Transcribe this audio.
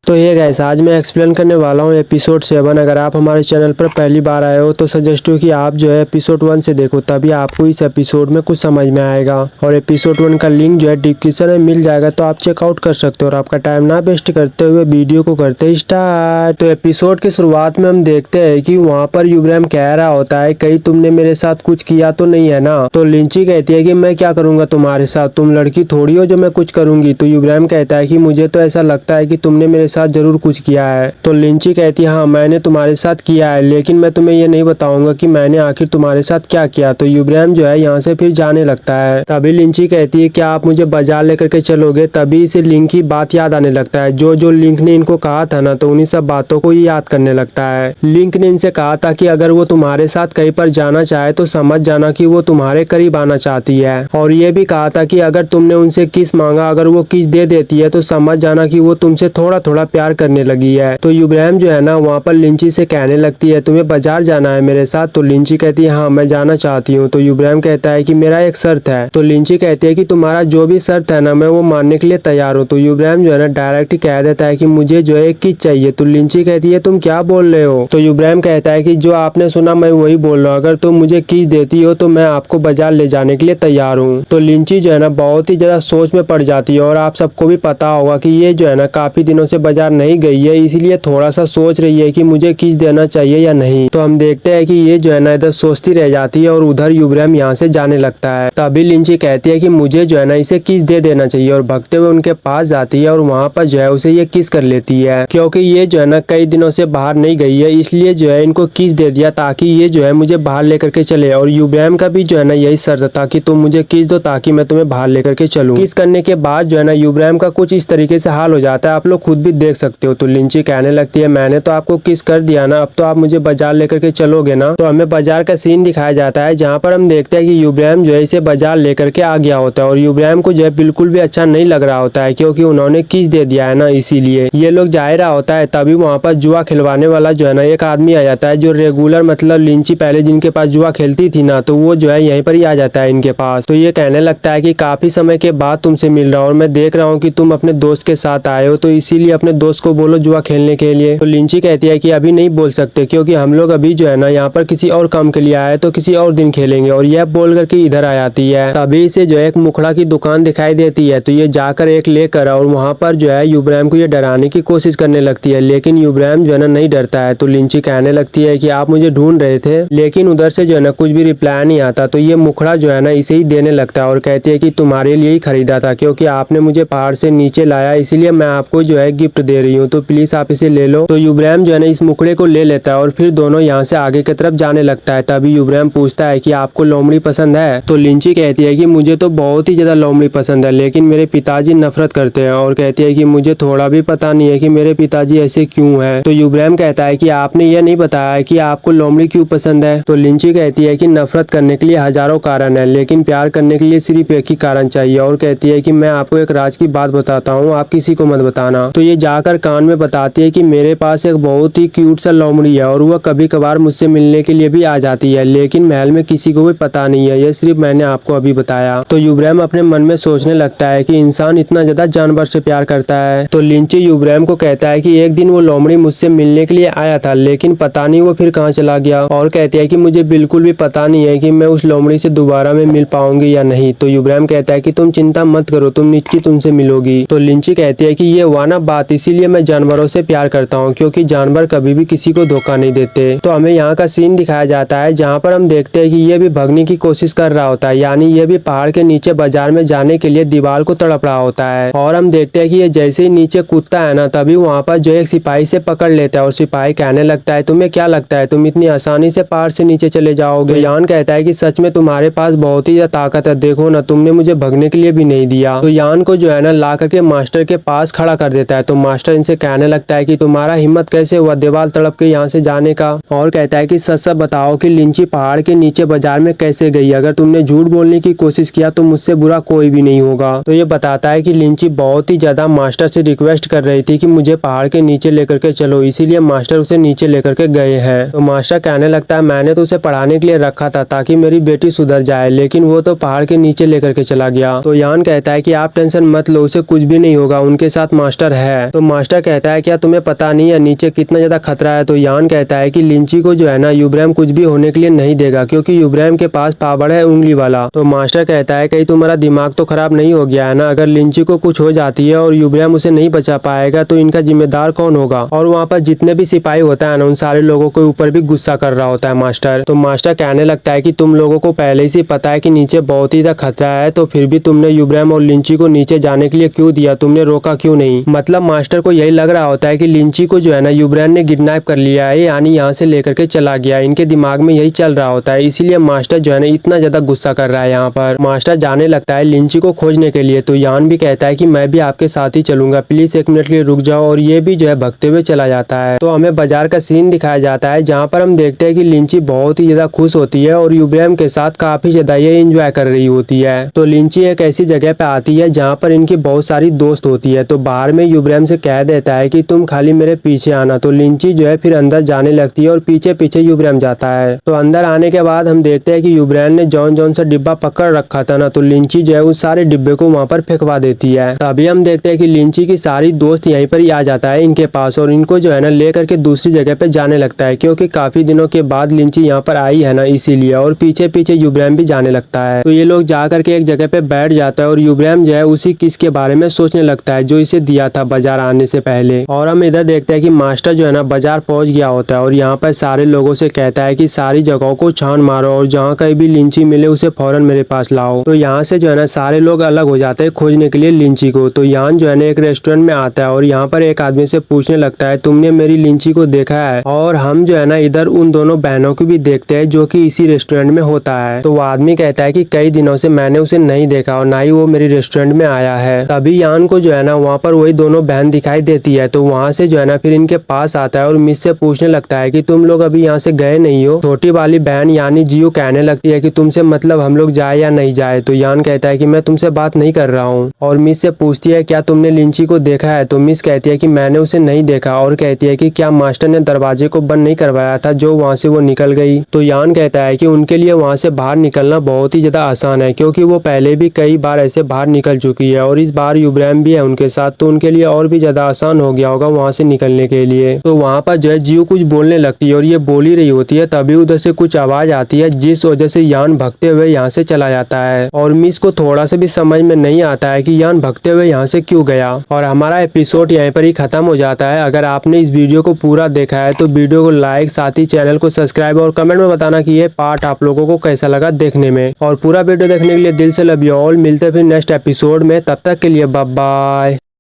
तो ये गाइस आज मैं एक्सप्लेन करने वाला हूँ एपिसोड 7। अगर आप हमारे चैनल पर पहली बार आए हो तो सजेस्ट हूँ कि आप जो है एपिसोड 1 से देखो, तभी आपको इस एपिसोड में कुछ समझ में आएगा। और एपिसोड 1 का लिंक जो है डिस्क्रिप्शन में मिल जाएगा, तो आप चेकआउट कर सकते हो। और आपका टाइम ना वेस्ट करते हुए वीडियो को करते स्टार्ट। तो एपिसोड की शुरुआत में हम देखते हैं कि वहाँ पर यूब्राम कह रहा होता है, कहीं तुमने मेरे साथ कुछ किया तो नहीं है ना। तो लिंची कहती है कि मैं क्या करूंगा तुम्हारे साथ, तुम लड़की थोड़ी हो जो मैं कुछ करूंगी। तो यूब्राम कहता है कि मुझे तो ऐसा लगता है कि तुमने मेरे साथ जरूर कुछ किया है। तो लिंची कहती है हाँ मैंने तुम्हारे साथ किया है, लेकिन मैं तुम्हें ये नहीं बताऊंगा कि मैंने आखिर तुम्हारे साथ क्या किया। तो यूब्राम जो है यहाँ से फिर जाने लगता है। तभी लिंची कहती है क्या आप मुझे बाजार लेकर के चलोगे। तभी इसे लिंक की बात याद आने लगता है, जो लिंक ने इनको कहा था ना, तो उन्हीं सब बातों को ही याद करने लगता है। लिंक ने इनसे कहा था कि अगर वो तुम्हारे साथ कहीं पर जाना चाहे तो समझ जाना कि वो तुम्हारे करीब आना चाहती है। और ये भी कहा था कि अगर तुमने उनसे किस मांगा, अगर वो किस दे देती है तो समझ जाना कि वो तुमसे थोड़ा थोड़ा प्यार करने लगी है। तो यूब्राम जो है ना वहाँ पर लिंची से कहने लगती है तुम्हें बाजार जाना है मेरे साथ। तो लिंची कहती है हाँ मैं जाना चाहती हूँ। तो यूब्राम कहता है कि मेरा एक शर्त है। तो लिंची कहती है कि तुम्हारा जो भी शर्त है ना मैं वो मानने के लिए तैयार हूँ। तो यूब्राम जो है ना डायरेक्ट कह देता है कि मुझे जो है एक किस चाहिए। तो लिंची कहती है तुम क्या बोल रहे हो। तो यूब्राम कहता है कि जो आपने सुना मैं वही बोल रहा हूँ, अगर तुम मुझे किस देती हो तो मैं आपको बाजार ले जाने के लिए तैयार हूँ। तो लिंची जो है ना बहुत ही ज्यादा सोच में पड़ जाती है। और आप सबको भी पता होगा कि ये जो है ना काफी दिनों से बाजार नहीं गई है, इसलिए थोड़ा सा सोच रही है कि मुझे किस देना चाहिए या नहीं। तो हम देखते हैं कि ये जो है ना इधर सोचती रह जाती है और उधर यूब्राम यहाँ से जाने लगता है। तभी लिंची कहती है कि मुझे जो है ना इसे किस दे देना चाहिए, और भगते हुए उनके पास जाती है और वहाँ पर जो है उसे ये किस कर लेती है। क्योंकि ये जो है ना कई दिनों से बाहर नहीं गई है, इसलिए जो है इनको किस दे दिया ताकि ये जो है मुझे बाहर लेकर के चले। और यूब्राम का भी जो है ना यही शर्त था कि तुम मुझे किस दो ताकि मैं तुम्हें बाहर लेकर के चलूं। किस करने के बाद जो है ना यूब्राम का कुछ इस तरीके से हाल हो जाता है, आप लोग खुद भी देख सकते हो। तो लिंची कहने लगती है मैंने तो आपको किस कर दिया ना, अब तो आप मुझे बाजार लेकर के चलोगे ना। तो हमें बाजार का सीन दिखाया जाता है, जहाँ पर हम देखते हैं कि यूब्राम जो है इसे बाजार लेकर के आ गया होता है। और यूब्राम को जो है बिल्कुल भी अच्छा नहीं लग रहा होता है, क्योंकि उन्होंने किस दे दिया है ना, इसीलिए ये लोग जा रहा होता है। तभी वहाँ पर जुआ खिलवाने वाला जो है ना एक आदमी आ जाता है, जो रेगुलर मतलब लिंची पहले जिनके पास जुआ खेलती थी ना, तो वो जो है यहीं पर ही आ जाता है इनके पास। तो ये कहने लगता है कि काफी समय के बाद तुमसे मिल रहा हूँ और मैं देख रहा हूँ कि तुम अपने दोस्त के साथ आए हो, तो इसीलिए अपने दोस्त को बोलो जुआ खेलने के लिए। तो लिंची कहती है कि अभी नहीं बोल सकते, क्योंकि हम लोग अभी जो है ना यहाँ पर किसी और काम के लिए आए, तो किसी और दिन खेलेंगे। और यह बोल करके इधर आ जाती है। तभी से जो है एक मुखड़ा की दुकान दिखाई देती है, तो ये जाकर एक लेकर और वहाँ पर जो है यूब्राम को ये डराने की कोशिश करने लगती है, लेकिन यूब्राम जो है ना नहीं डरता है। तो लिंची कहने लगती है कि आप मुझे ढूंढ रहे थे, लेकिन उधर से जो है ना कुछ भी रिप्लाई नहीं आता। तो ये मुखड़ा जो है ना इसे ही देने लगता है और कहती है कि तुम्हारे लिए ही खरीदा था, क्योंकि आपने मुझे पहाड़ से नीचे लाया, इसीलिए मैं आपको जो है गिफ्ट दे रही हूँ, तो प्लीज आप इसे ले लो। तो यूब्राम जो है ना इस मुखड़े को ले लेता है और फिर दोनों यहाँ से आगे की तरफ जाने लगता है। तभी यूब्राम पूछता है कि आपको लोमड़ी पसंद है। तो लिंची कहती है कि मुझे तो बहुत ही ज्यादा लोमड़ी पसंद है, लेकिन मेरे पिताजी नफरत करते हैं। और कहती है कि मुझे थोड़ा भी पता नहीं है कि मेरे पिताजी ऐसे क्यों है। तो यूब्राम कहता है कि आपने ये नहीं बताया कि आपको लोमड़ी क्यों पसंद है। तो लिंची कहती है कि नफरत करने के लिए हजारों कारण है, लेकिन प्यार करने के लिए सिर्फ एक ही कारण चाहिए। और कहती है कि मैं आपको एक राज की बात बताता हूँ, आप किसी को मत बताना। तो ये जाकर कान में बताती है कि मेरे पास एक बहुत ही क्यूट सा लोमड़ी है, और वह कभी कभार मुझसे मिलने के लिए भी आ जाती है, लेकिन महल में किसी को भी पता नहीं है, ये सिर्फ मैंने आपको अभी बताया। तो यूब्राम अपने मन में सोचने लगता है कि इंसान इतना ज्यादा जानवर से प्यार करता है। तो लिंची यूब्राम को कहता है कि एक दिन वो लोमड़ी मुझसे मिलने के लिए आया था, लेकिन पता नहीं वो फिर कहाँ चला गया। और कहती है कि मुझे बिल्कुल भी पता नहीं है कि मैं उस लोमड़ी से दोबारा में मिल पाऊंगी या नहीं। तो यूब्राम कहता है कि तुम चिंता मत करो, तुम निश्चित उनसे मिलोगी। तो लिंची कहती है कि ये हुआ ना बात, इसीलिए मैं जानवरों से प्यार करता हूँ, क्योंकि जानवर कभी भी किसी को धोखा नहीं देते। तो हमें यहाँ का सीन दिखाया जाता है, जहाँ पर हम देखते हैं कि ये भी भगने की कोशिश कर रहा होता है, यानी ये भी पहाड़ के नीचे बाजार में जाने के लिए दीवार को तड़प रहा होता है। और हम देखते हैं कि ये जैसे ही नीचे कूदता है ना, तभी वहाँ पर जो एक सिपाही से पकड़ लेता है और सिपाही कहने लगता है तुम्हें क्या लगता है तुम इतनी आसानी से पहाड़ से नीचे चले जाओगे। यान कहता है कि सच में तुम्हारे पास बहुत ही ताकत है, देखो ना तुमने मुझे भगने के लिए भी नहीं दिया। तो यान को जो है ना ला करके मास्टर के पास खड़ा कर देता है। तो मास्टर इनसे कहने लगता है कि तुम्हारा हिम्मत कैसे हुआ दीवार तड़प के यहाँ से जाने का। और कहता है कि सच सच बताओ कि लिंची पहाड़ के नीचे बाजार में कैसे गई, अगर तुमने झूठ बोलने की कोशिश किया तो मुझसे बुरा कोई भी नहीं होगा। तो ये बताता है कि लिंची बहुत ही ज्यादा मास्टर से रिक्वेस्ट कर रही थी कि मुझे पहाड़ के नीचे लेकर के चलो, इसीलिए मास्टर उसे नीचे लेकर के गए हैं। तो मास्टर कहने लगता है मैंने तो उसे पढ़ाने के लिए रखा था ताकि मेरी बेटी सुधर जाए, लेकिन वो तो पहाड़ के नीचे लेकर के चला गया। तो यान कहता है कि आप टेंशन मत लो, उसे कुछ भी नहीं होगा, उनके साथ मास्टर है। तो मास्टर कहता है क्या तुम्हें पता नहीं है नीचे कितना ज्यादा खतरा है। तो यान कहता है कि लिंची को जो है ना यूब्राइम कुछ भी होने के लिए नहीं देगा, क्योंकि यूब्राइम के पास पावर है उंगली वाला। तो मास्टर कहता है कहीं तुम्हारा दिमाग तो खराब नहीं हो गया है ना, अगर लिंची को कुछ हो जाती है और यूब्राइम उसे नहीं बचा पाएगा तो इनका जिम्मेदार कौन होगा। और वहाँ पर जितने भी सिपाही होता है ना उन सारे लोगों के ऊपर भी गुस्सा कर रहा होता है मास्टर। तो मास्टर कहने लगता है कि तुम लोगों को पहले से पता है कि नीचे बहुत ही ज्यादा खतरा है, तो फिर भी तुमने यूब्राइम और लिंची को नीचे जाने के लिए क्यों दिया, तुमने रोका क्यों नहीं। मतलब मास्टर को यही लग रहा होता है कि लिंची को जो है ना यूब्राइम ने किडनैप कर लिया है, यानी यहाँ से लेकर के चला गया। इनके दिमाग में यही चल रहा होता है, इसीलिए मास्टर जो है ना इतना ज्यादा गुस्सा कर रहा है। यहाँ पर मास्टर जाने लगता है लिंची को खोजने के लिए। तो यान भी कहता है कि मैं भी आपके साथ ही चलूंगा, प्लीज 1 मिनट के लिए रुक जाओ। और ये भी जो है भगते हुए चला जाता है। तो हमें बाजार का सीन दिखाया जाता है जहाँ पर हम देखते हैं कि लिंची बहुत ही ज्यादा खुश होती है और यूब्राइम के साथ काफी ज्यादा ये एंजॉय कर रही होती है। तो लिंची एक ऐसी जगह पे आती है जहाँ पर इनकी बहुत सारी दोस्त होती है। तो बाहर में यूब्राइम से कह देता है कि तुम खाली मेरे पीछे आना। तो लिंची जो है फिर अंदर जाने लगती है और पीछे पीछे यूब्राइम जाता है। तो अंदर आने के बाद हम देखते हैं कि यूब्राइम ने जौन जौन सा डिब्बा पकड़ रखा था ना, तो लिंची जो है उस सारे डिब्बे को वहाँ पर फेंकवा देती है। तभी हम देखते हैं कि लिंची की सारी दोस्त यहीं पर ही आ जाता है इनके पास और इनको जो है ना ले करके दूसरी जगह पे जाने लगता है, क्योंकि काफी दिनों के बाद लिंची यहाँ पर आई है ना इसीलिए। और पीछे पीछे यूब्राइम भी जाने लगता है। तो ये लोग जा करके एक जगह पे बैठ जाता है और यूब्राइम जो है उसी किस के बारे में सोचने लगता है जो इसे दिया था बाजार आने से पहले। और हम इधर देखते हैं कि मास्टर जो है ना बाजार पहुंच गया होता है और यहाँ पर सारे लोगों से कहता है कि सारी जगहों को छान मारो और जहाँ कहीं भी लिंची मिले उसे फौरन मेरे पास लाओ। तो यहाँ से जो है ना सारे लोग अलग हो जाते हैं खोजने के लिए लिंची को। तो यान जो है ना एक रेस्टोरेंट में आता है और यहाँ पर एक आदमी से पूछने लगता है तुमने मेरी लिंची को देखा है। और हम जो है ना इधर उन दोनों बहनों को भी देखते हैं जो कि इसी रेस्टोरेंट में होता है। तो वो आदमी कहता है कि कई दिनों से मैंने उसे नहीं देखा और ना ही वो मेरी रेस्टोरेंट में आया है। तभी यान को जो है ना वहाँ पर वही दोनों बहन दिखाई देती है। तो वहाँ से जो है ना फिर इनके पास आता है और मिस से पूछने लगता है कि तुम लोग अभी यहाँ से गए नहीं हो। छोटी वाली बहन यानी जियो कहने लगती है कि तुमसे मतलब हम लोग जाए या नहीं जाए। तो यान कहता है कि मैं तुमसे बात नहीं कर रहा हूँ। और मिस से पूछती है क्या तुमने लिंची को देखा है। तो मिस कहती है कि मैंने उसे नहीं देखा और कहती है कि क्या मास्टर ने दरवाजे को बंद नहीं करवाया था जो वहाँ से वो निकल गई। तो यान कहता है कि उनके लिए वहाँ से बाहर निकलना बहुत ही ज्यादा आसान है, क्योंकि वो पहले भी कई बार ऐसे बाहर निकल चुकी है और इस बार यूब्राइम भी है उनके साथ, तो उनके लिए और भी ज्यादा आसान हो गया होगा वहाँ से निकलने के लिए। तो वहाँ पर जो है जियो कुछ बोलने लगती है और ये बोल ही रही होती है, तभी उधर से कुछ आवाज आती है जिस वजह से यान भगते हुए यहाँ से चला जाता है। और मिस को थोड़ा सा भी समझ में नहीं आता है कि यान भगते हुए यहाँ से क्यों गया। और हमारा एपिसोड यहीं पर ही खत्म हो जाता है। अगर आपने इस वीडियो को पूरा देखा है तो वीडियो को लाइक, साथ ही चैनल को सब्सक्राइब और कमेंट में बताना कि ये पार्ट आप लोगों को कैसा लगा देखने में। और पूरा वीडियो देखने के लिए दिल से लव यू ऑल। मिलते हैं फिर नेक्स्ट एपिसोड में, तब तक के लिए बाय बाय।